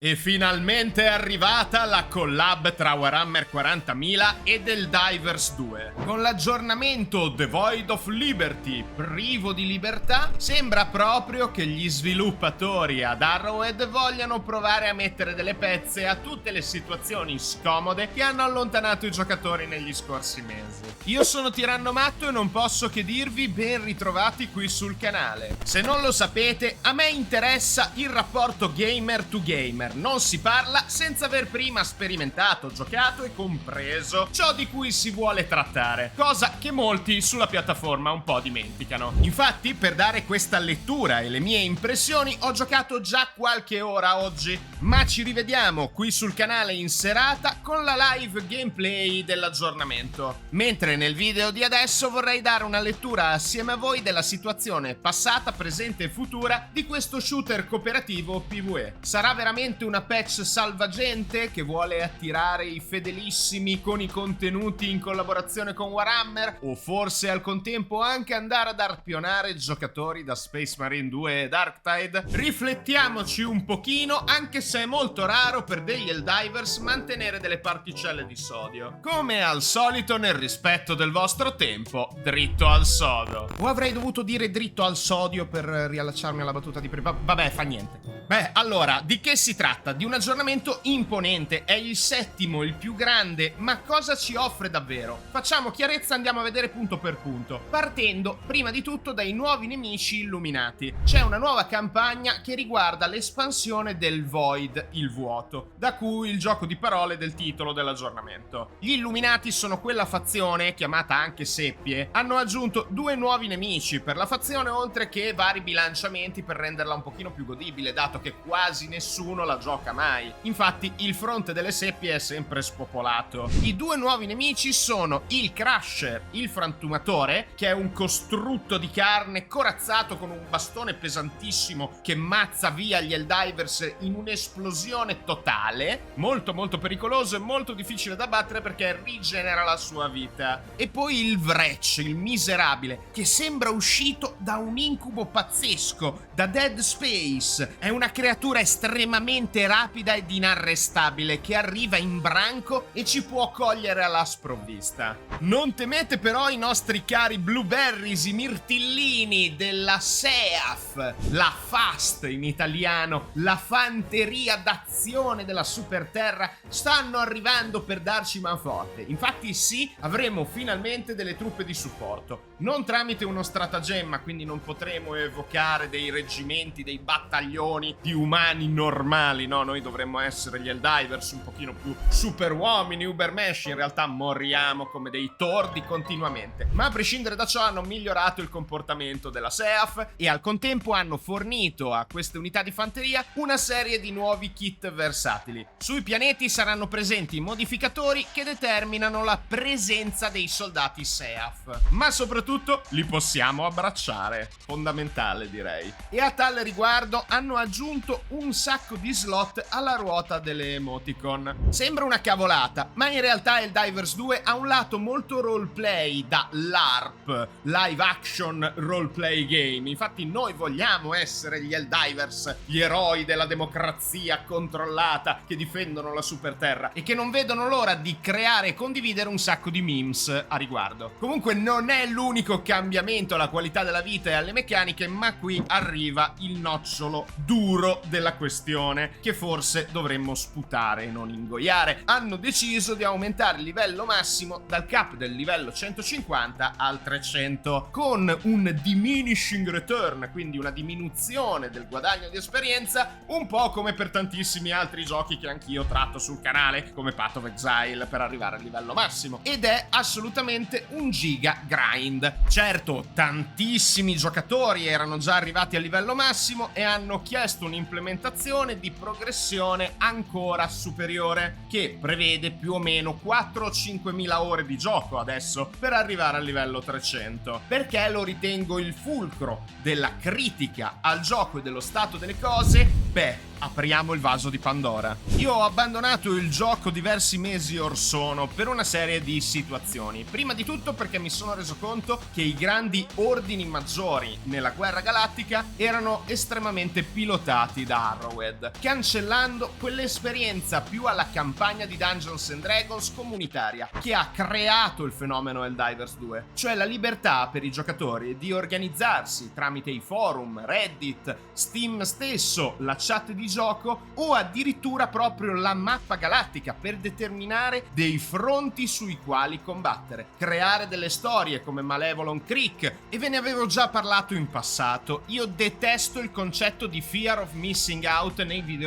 E finalmente è arrivata la collab tra Warhammer 40.000 e Helldivers 2. Con l'aggiornamento The Void of Liberty, privo di libertà, sembra proprio che gli sviluppatori ad Arrowhead vogliano provare a mettere delle pezze a tutte le situazioni scomode che hanno allontanato i giocatori negli scorsi mesi. Io sono Tiranno Matto e non posso che dirvi ben ritrovati qui sul canale. Se non lo sapete, a me interessa il rapporto gamer to gamer. Non si parla senza aver prima sperimentato, giocato e compreso ciò di cui si vuole trattare, cosa che molti sulla piattaforma un po' dimenticano. Infatti, per dare questa lettura e le mie impressioni, ho giocato già qualche ora oggi, ma ci rivediamo qui sul canale in serata con la live gameplay dell'aggiornamento. Mentre nel video di adesso vorrei dare una lettura assieme a voi della situazione passata, presente e futura di questo shooter cooperativo PvE. Sarà veramente una patch salvagente che vuole attirare i fedelissimi con i contenuti in collaborazione con Warhammer, o forse al contempo anche andare ad arpionare giocatori da Space Marine 2 e Darktide? Riflettiamoci un pochino, anche se è molto raro per degli Helldivers mantenere delle particelle di sodio. Come al solito, nel rispetto del vostro tempo, dritto al sodo. O avrei dovuto dire dritto al sodio per riallacciarmi alla battuta di prima. Vabbè, fa niente. Beh, allora, di che si tratta? Di un aggiornamento imponente, è il settimo, il più grande, ma cosa ci offre davvero? Facciamo chiarezza, andiamo a vedere punto per punto, partendo prima di tutto dai nuovi nemici illuminati. C'è una nuova campagna che riguarda l'espansione del Void, il vuoto, da cui il gioco di parole del titolo dell'aggiornamento. Gli illuminati sono quella fazione, chiamata anche Seppie, hanno aggiunto due nuovi nemici per la fazione, oltre che vari bilanciamenti per renderla un pochino più godibile, dato che quasi nessuno la gioca mai. Infatti il fronte delle seppie è sempre spopolato. I due nuovi nemici sono il Crusher, il frantumatore, che è un costrutto di carne corazzato con un bastone pesantissimo che mazza via gli Helldivers in un'esplosione totale, molto molto pericoloso e molto difficile da battere perché rigenera la sua vita. E poi il Wretch, il miserabile, che sembra uscito da un incubo pazzesco, da Dead Space. È una creatura estremamente rapida ed inarrestabile che arriva in branco e ci può cogliere alla sprovvista. Non temete però i nostri cari blueberries, i mirtillini della SEAF, la FAST in italiano, la fanteria d'azione della Superterra, stanno arrivando per darci manforte. Infatti sì, avremo finalmente delle truppe di supporto, non tramite uno stratagemma, quindi non potremo evocare dei reggimenti, dei battaglioni di umani normali, no, noi dovremmo essere gli Helldivers un pochino più super uomini, ubermesh, in realtà moriamo come dei tordi continuamente. Ma a prescindere da ciò hanno migliorato il comportamento della SEAF e al contempo hanno fornito a queste unità di fanteria una serie di nuovi kit versatili. Sui pianeti saranno presenti modificatori che determinano la presenza dei soldati SEAF, ma soprattutto li possiamo abbracciare, fondamentale direi. E a tale riguardo hanno aggiunto un sacco di slot alla ruota delle emoticon. Sembra una cavolata, ma in realtà Helldivers 2 ha un lato molto roleplay da LARP, live action roleplay game. Infatti noi vogliamo essere gli Helldivers, gli eroi della democrazia controllata che difendono la Superterra e che non vedono l'ora di creare e condividere un sacco di memes a riguardo. Comunque non è l'unico cambiamento alla qualità della vita e alle meccaniche, ma qui arriva il nocciolo duro della questione che forse dovremmo sputare e non ingoiare. Hanno deciso di aumentare il livello massimo dal cap del livello 150 al 300 con un diminishing return, quindi una diminuzione del guadagno di esperienza, un po' come per tantissimi altri giochi che anch'io tratto sul canale, come Path of Exile, per arrivare al livello massimo, ed è assolutamente un giga grind. Certo, tantissimi giocatori erano già arrivati al livello massimo e hanno chiesto un'implementazione di progressione ancora superiore che prevede più o meno 4 o 5 mila ore di gioco adesso per arrivare al livello 300. Perché lo ritengo il fulcro della critica al gioco e dello stato delle cose? Beh, apriamo il vaso di Pandora. Io ho abbandonato il gioco diversi mesi or sono per una serie di situazioni. Prima di tutto perché mi sono reso conto che i grandi ordini maggiori nella guerra galattica erano estremamente pilotati da Arrowhead, che cancellando quell'esperienza più alla campagna di Dungeons and Dragons comunitaria che ha creato il fenomeno Helldivers 2, cioè la libertà per i giocatori di organizzarsi tramite i forum, Reddit, Steam stesso, la chat di gioco o addirittura proprio la mappa galattica per determinare dei fronti sui quali combattere, creare delle storie come Malevolon Creek, e ve ne avevo già parlato in passato. Io detesto il concetto di fear of missing out nei videogiochi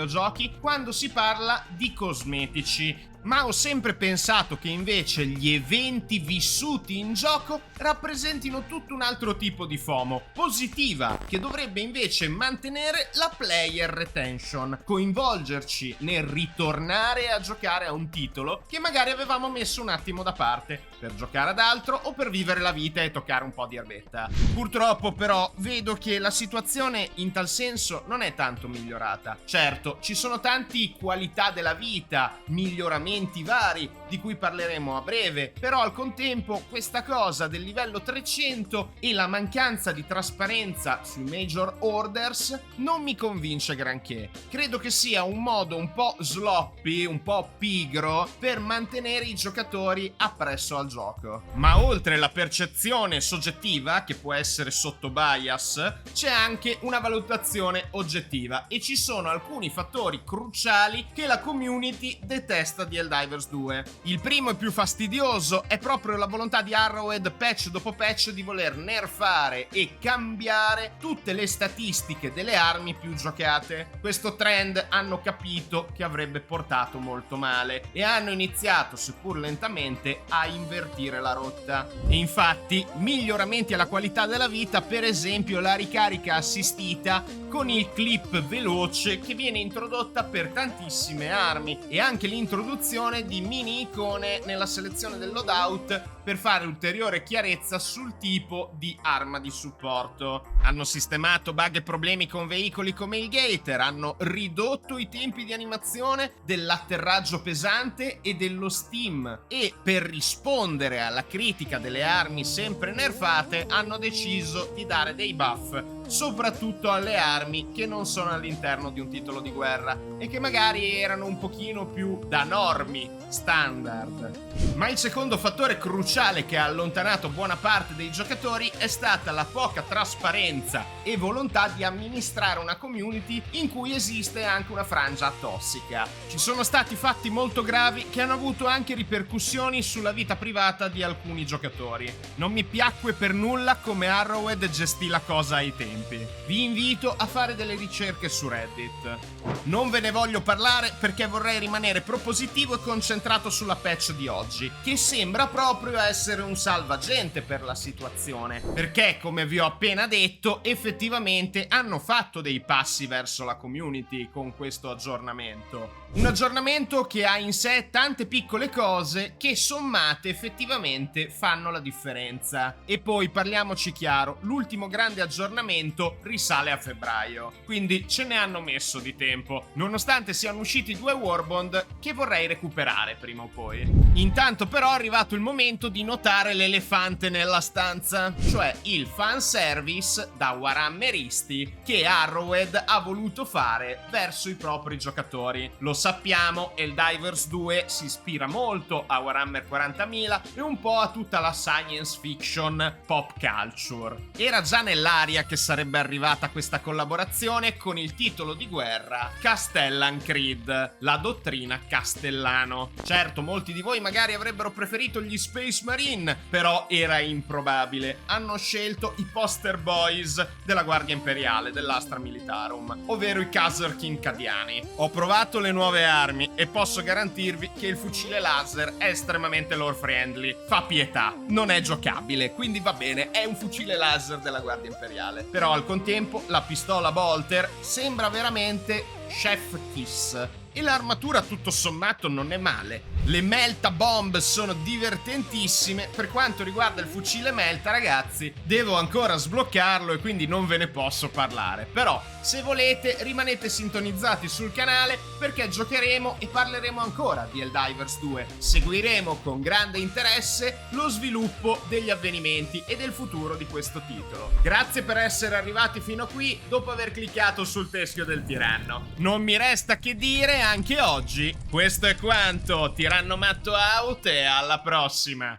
quando si parla di cosmetici, ma ho sempre pensato che invece gli eventi vissuti in gioco rappresentino tutto un altro tipo di FOMO positiva, che dovrebbe invece mantenere la player retention, coinvolgerci nel ritornare a giocare a un titolo che magari avevamo messo un attimo da parte per giocare ad altro o per vivere la vita e toccare un po' di erbetta. Purtroppo però vedo che la situazione in tal senso non è tanto migliorata. Certo, ci sono tanti qualità della vita, miglioramenti vari di cui parleremo a breve, però al contempo questa cosa del livello 300 e la mancanza di trasparenza sui major orders non mi convince granché. Credo che sia un modo un po' sloppy, un po' pigro per mantenere i giocatori appresso al gioco. Ma oltre la percezione soggettiva, che può essere sotto bias, c'è anche una valutazione oggettiva e ci sono alcuni fattori cruciali che la community detesta di Helldivers 2. Il primo e più fastidioso è proprio la volontà di Arrowhead patch dopo patch di voler nerfare e cambiare tutte le statistiche delle armi più giocate. Questo trend hanno capito che avrebbe portato molto male e hanno iniziato, seppur lentamente, a invertire la rotta. E infatti miglioramenti alla qualità della vita, per esempio la ricarica assistita con il clip veloce che viene introdotta per tantissime armi, e anche l'introduzione di mini icone nella selezione del loadout per fare ulteriore chiarezza sul tipo di arma di supporto. Hanno sistemato bug e problemi con veicoli come il Gator, hanno ridotto i tempi di animazione dell'atterraggio pesante e dello steam, e per rispondere alla critica delle armi sempre nerfate hanno deciso di dare dei buff soprattutto alle armi che non sono all'interno di un titolo di guerra e che magari erano un pochino più da normi standard. Ma il secondo fattore cruciale che ha allontanato buona parte dei giocatori è stata la poca trasparenza e volontà di amministrare una community in cui esiste anche una frangia tossica. Ci sono stati fatti molto gravi che hanno avuto anche ripercussioni sulla vita privata di alcuni giocatori. Non mi piacque per nulla come Arrowhead gestì la cosa ai tempi. Vi invito a fare delle ricerche su Reddit. Non ve ne voglio parlare perché vorrei rimanere propositivo e concentrato sulla patch di oggi, che sembra proprio essere un salvagente per la situazione, perché come vi ho appena detto effettivamente hanno fatto dei passi verso la community con questo aggiornamento. Un aggiornamento che ha in sé tante piccole cose che sommate effettivamente fanno la differenza. E poi parliamoci chiaro, l'ultimo grande aggiornamento risale a febbraio, quindi ce ne hanno messo di tempo, nonostante siano usciti 2 Warbond che vorrei recuperare prima o poi. Intanto però è arrivato il momento di notare l'elefante nella stanza, cioè il fanservice da Warhammeristi che Arrowhead ha voluto fare verso i propri giocatori. Lo sappiamo, Helldivers 2 si ispira molto a Warhammer 40.000 e un po' a tutta la science fiction pop culture. Era già nell'aria che sarebbe arrivata questa collaborazione con il titolo di guerra Castellan Creed, la dottrina Castellano. Certo, molti di voi magari avrebbero preferito gli Space Marine, però era improbabile. Hanno scelto i poster boys della Guardia Imperiale, dell'Astra Militarum, ovvero i Kasrkin Cadiani. Ho provato le nuove armi e posso garantirvi che il fucile laser è estremamente lore friendly, fa pietà, non è giocabile, quindi va bene, è un fucile laser della Guardia Imperiale. Però al contempo la pistola Bolter sembra veramente Chef Kiss. E l'armatura tutto sommato non è male. Le Melta Bomb sono divertentissime. Per quanto riguarda il fucile Melta, ragazzi, devo ancora sbloccarlo e quindi non ve ne posso parlare. Però, se volete, rimanete sintonizzati sul canale perché giocheremo e parleremo ancora di Helldivers 2. Seguiremo con grande interesse lo sviluppo degli avvenimenti e del futuro di questo titolo. Grazie per essere arrivati fino a qui dopo aver cliccato sul teschio del tiranno. Non mi resta che dire anche oggi. Questo è quanto, Tirannomatto out, e alla prossima!